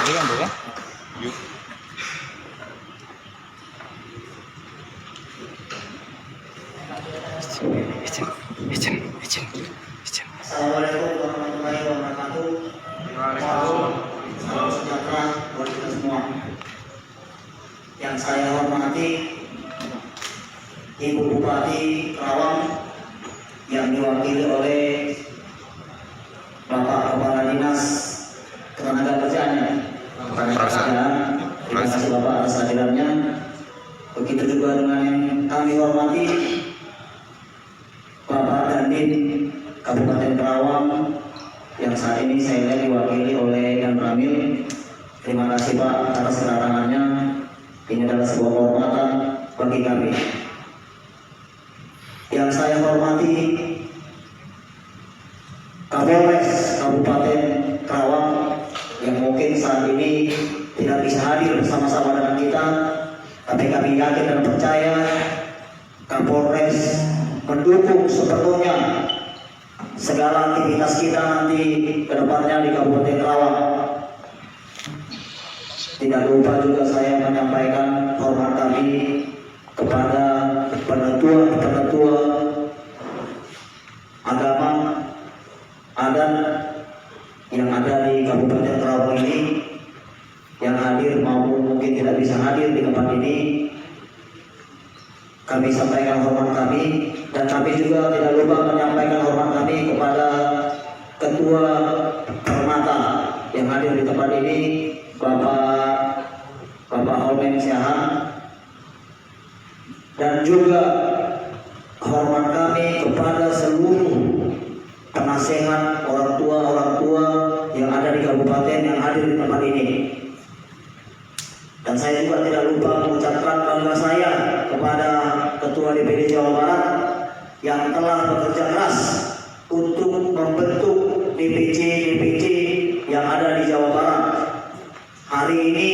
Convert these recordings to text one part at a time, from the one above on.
Tadi kan tuh ya. Yuk. Izin. Assalamualaikum warahmatullahi wabarakatuh. Waalaikumsalam. Salam sejahtera buat kita semua. Yang saya hormati Ibu Bupati Karawang yang diwakili oleh Bapak Kepala Dinas Ketenagakerjaan. Terima kasih Bapak atas hadirannya. Begitu juga dengan yang kami hormati Bapak Dandim Kabupaten Karawang yang saat ini saya lihat diwakili oleh Dan Ramil. Terima kasih Pak atas kedatangannya. Ini adalah sebuah kehormatan bagi kami. Yang saya hormati Kapolres Kabupaten Karawang yang mungkin saat ini tidak bisa hadir bersama-sama dengan kita, tapi kami yakin dan percaya Kapolres mendukung sepenuhnya segala aktivitas kita nanti ke depannya di Kabupaten Karawang. Tidak lupa juga saya menyampaikan hormat kami kepada penetua agama adat yang ada di Kabupaten Karawang ini, yang hadir maupun mungkin tidak bisa hadir di tempat ini. Kami sampaikan hormat kami, dan kami juga tidak lupa menyampaikan hormat kami kepada Ketua Permata yang hadir di tempat ini, Bapak Holmen Siahan, dan juga hormat kami kepada seluruh penasehat orang tua yang ada di kabupaten yang hadir di tempat ini. Dan saya juga tidak lupa mengucapkan bangga saya kepada Ketua DPD Jawa Barat yang telah bekerja keras untuk membentuk DPC yang ada di Jawa Barat. Hari ini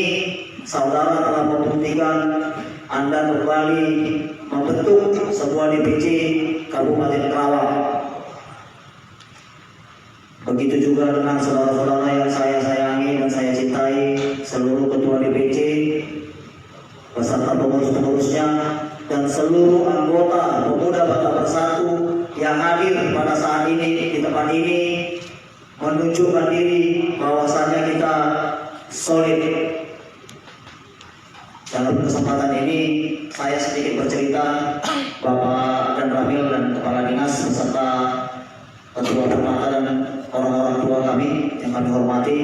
saudara telah membuktikan Anda kembali membentuk sebuah DPC Kabupaten Karawang. Begitu juga dengan saudara-saudara yang saya sayangi dan saya cintai, seluruh ketua DPC beserta pengurus-pengurusnya dan seluruh anggota Pemuda Batak Bersatu yang hadir pada saat ini di tempat ini, menunjukkan diri bahwasannya kita solid. Dalam kesempatan ini saya sedikit bercerita. Bapak Dan Ramil dan Kepala Dinas beserta Ketua Permata dan orang-orang tua kami yang kami hormati,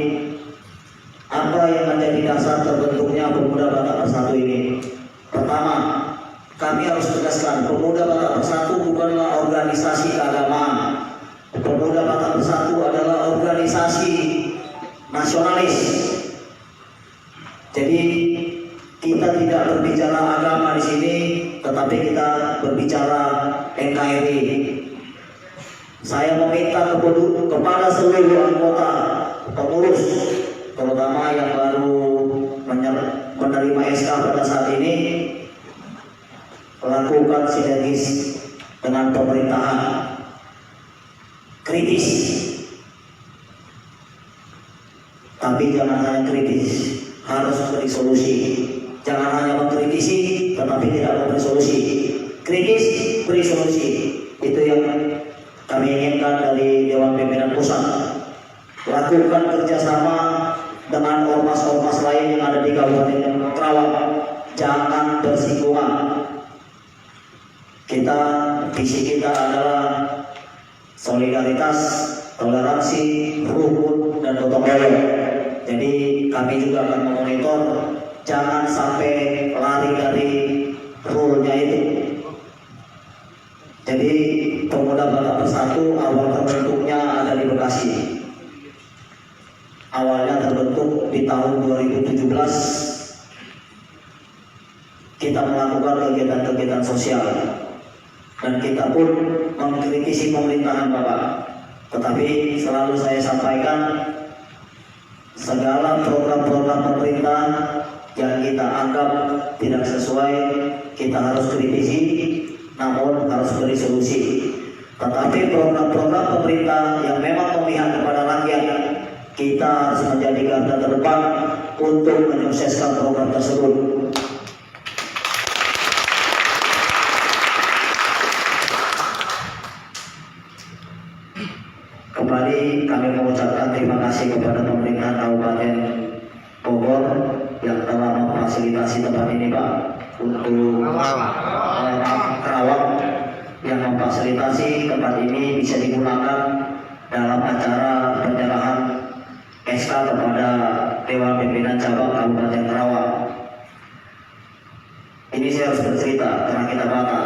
apa yang menjadi dasar terbentuknya Pemuda Batak Bersatu ini? Pertama, kami harus tegaskan, Pemuda Batak Bersatu bukanlah organisasi keagamaan. Pemuda Batak Bersatu adalah organisasi nasionalis. Jadi kita tidak berbicara agama di sini, tetapi kita berbicara NKRI. Saya meminta kepada seluruh anggota pengurus, terutama yang baru menerima SK pada saat ini, lakukan sinergis dengan pemerintahan, kritis, tapi jangan hanya kritis, harus beri solusi. Jangan hanya mengkritisi tetapi tidak memberi solusi. Kritis, beri solusi. Itu yang kami inginkan dari Dewan Pimpinan Pusat. Lakukan kerjasama dengan ormas-ormas lain yang ada di Kabupaten Karawang. Jangan bersinggungan. Visi kita adalah solidaritas, toleransi, rukun, dan gotong royong. Jadi kami juga akan memonitor, jangan sampai lari dari rule-nya itu. Jadi Pemuda Batak Bersatu awal terbentuknya ada di Bekasi. Awalnya terbentuk di tahun 2017. Kita melakukan kegiatan-kegiatan sosial dan kita pun mengkritisi pemerintahan Bapak. Tetapi selalu saya sampaikan, segala program-program pemerintah yang kita anggap tidak sesuai, kita harus kritisi, namun harus beri solusi. Tetapi program-program pemerintah yang memang memihak kepada rakyat, kita harus menjadi garda terdepan untuk menyukseskan program tersebut. Kembali kami mengucapkan terima kasih kepada pemerintah Kabupaten Bogor yang telah memfasilitasi tempat ini, Pak, untuk Kerawang, yang memfasilitasi tempat ini bisa digunakan dalam acara penyerahan SK kepada Dewan Pimpinan Cabang Kabupaten Kerawang. Ini saya harus bercerita karena kita Batak.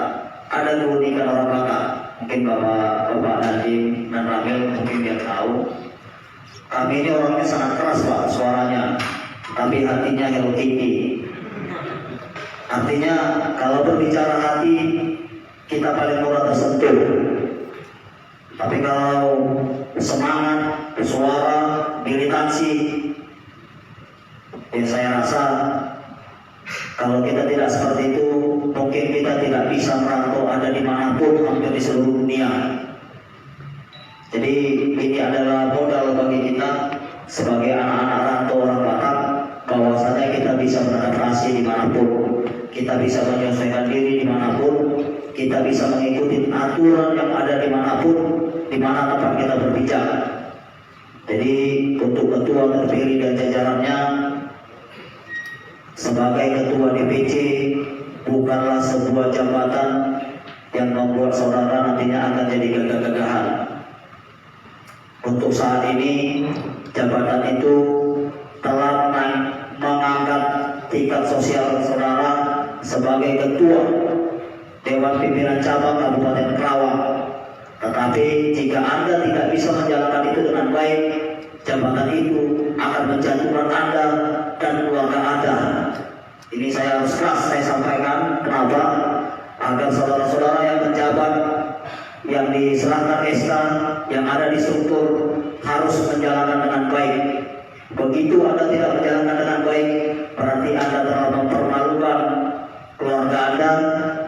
Ada keunikan orang Batak. Mungkin Bapak Nadim dan Ramil mungkin dia tahu. Kami ini orangnya sangat keras, Pak, suaranya, tapi hatinya Hello Kitty. Artinya kalau berbicara hati kita paling mudah tersentuh. Tapi kalau semangat, suara, militansi, ya saya rasa kalau kita tidak seperti itu, mungkin kita tidak bisa merantau ada dimanapun hampir di seluruh dunia. Jadi ini adalah modal bagi kita sebagai anak-anak rantau orang Batak, bahwasanya kita bisa beradaptasi dimanapun, kita bisa menyesuaikan diri dimanapun, kita bisa mengikuti aturan yang ada dimanapun, di mana tempat kita berpijak. Jadi untuk ketua terpilih dan jajarannya sebagai ketua DPC bukanlah sebuah jabatan yang membuat saudara nantinya akan jadi gagah-gagahan. Untuk saat ini jabatan itu telah mengangkat tingkat sosial saudara sebagai ketua Dewan Pimpinan Cabang Kabupaten Kerawang. Tetapi jika Anda tidak bisa menjalankan itu dengan baik, jabatan itu akan menjatuhkan Anda dan keluarga Anda. Ini saya harus keras saya sampaikan. Kenapa? Agar saudara-saudara yang menjabat, yang diserahkan SK, yang ada di struktur harus menjalankan dengan baik. Begitu Anda tidak menjalankan dengan baik, berarti Anda telah mempermalukan keluarga Anda,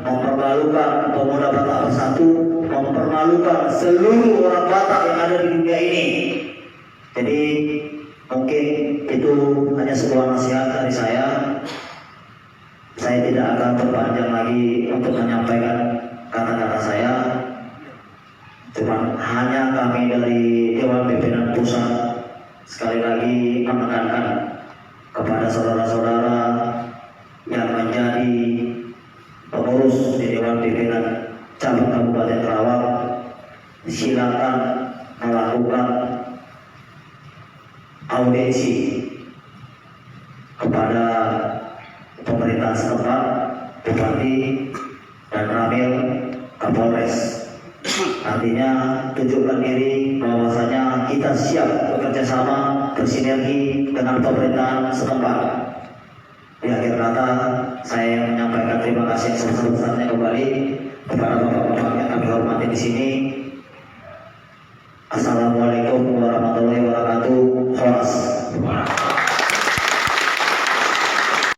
mempermalukan pemuda Batak Bersatu, mempermalukan seluruh orang Batak yang ada di dunia ini. Jadi mungkin itu hanya sebuah nasihat dari saya. Saya tidak akan berpanjang lagi untuk menyampaikan kata-kata saya. Cuma hanya kami dari Dewan Pimpinan Pusat sekali lagi menekankan kepada saudara-saudara yang menjadi pengurus di Dewan Pimpinan Cabang Kabupaten Kerawang, silakan melakukan audiensi kepada pemerintah setempat, Bupati dan Ramil Kapolres. Artinya tunjukkan diri bahwasanya kita siap bekerja sama, bersinergi dengan pemerintahan setempat. Di akhir kata saya menyampaikan terima kasih sebesar-besarnya kembali kepada bapak-bapak yang kami hormati di sini. Assalamualaikum